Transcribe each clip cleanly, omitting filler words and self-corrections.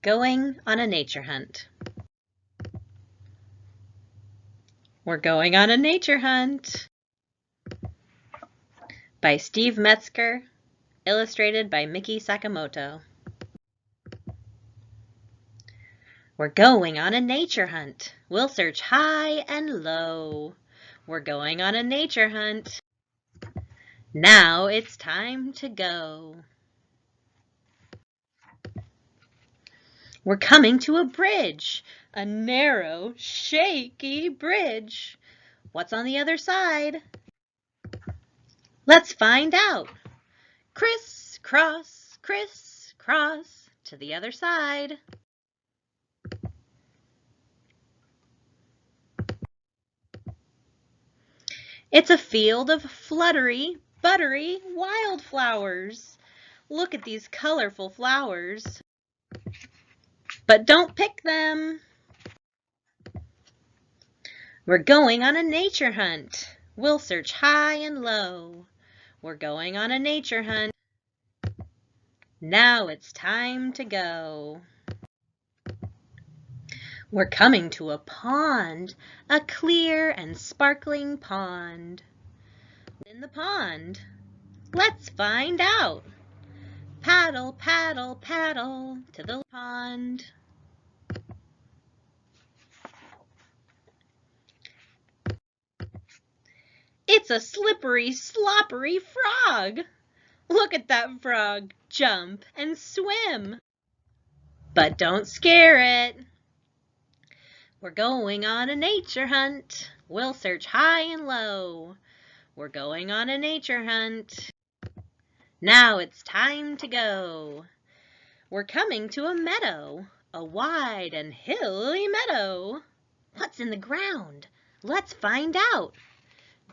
Going on a nature hunt. We're going on a nature hunt. By Steve Metzger, illustrated by Miki Sakamoto. We're going on a nature hunt. We'll search high and low. We're going on a nature hunt. Now it's time to go. We're coming to a bridge, a narrow, shaky bridge. What's on the other side? Let's find out. Criss, cross, to the other side. It's a field of fluttery, buttery wildflowers. Look at these colorful flowers. But don't pick them. We're going on a nature hunt. We'll search high and low. We're going on a nature hunt. Now it's time to go. We're coming to a pond, a clear and sparkling pond. In the pond, let's find out. Paddle, paddle, paddle to the pond. It's a slippery, sloppery frog. Look at that frog jump and swim. But don't scare it. We're going on a nature hunt. We'll search high and low. We're going on a nature hunt. Now it's time to go. We're coming to a meadow, a wide and hilly meadow. What's in the ground? Let's find out.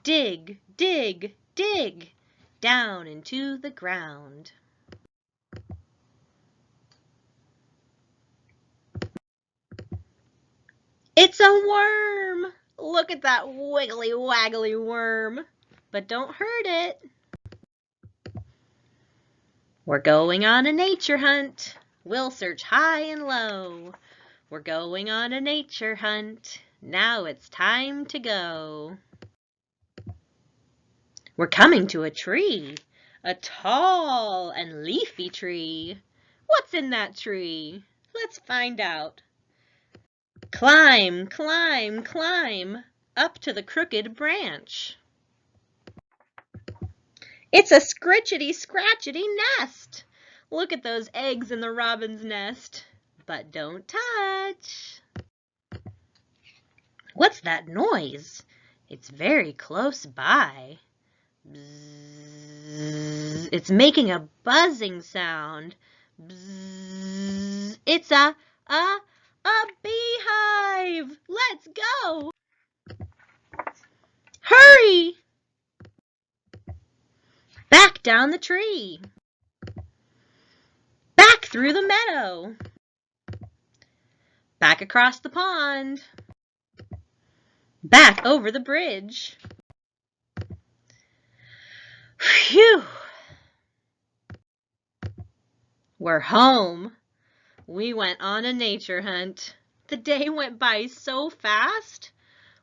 Dig, dig, dig, down into the ground. It's a worm! Look at that wiggly waggly worm. But don't hurt it. We're going on a nature hunt. We'll search high and low. We're going on a nature hunt. Now it's time to go. We're coming to a tree, a tall and leafy tree. What's in that tree? Let's find out. Climb, climb, climb, up to the crooked branch. It's a scritchety-scratchety nest. Look at those eggs in the robin's nest. But don't touch. What's that noise? It's very close by. Bzzz. It's making a buzzing sound. Bzzz. It's a beehive. Let's go. Hurry. Back down the tree. Back through the meadow. Back across the pond. Back over the bridge. Phew! We're home. We went on a nature hunt. The day went by so fast.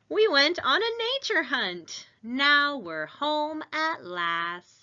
We went on a nature hunt. Now we're home at last.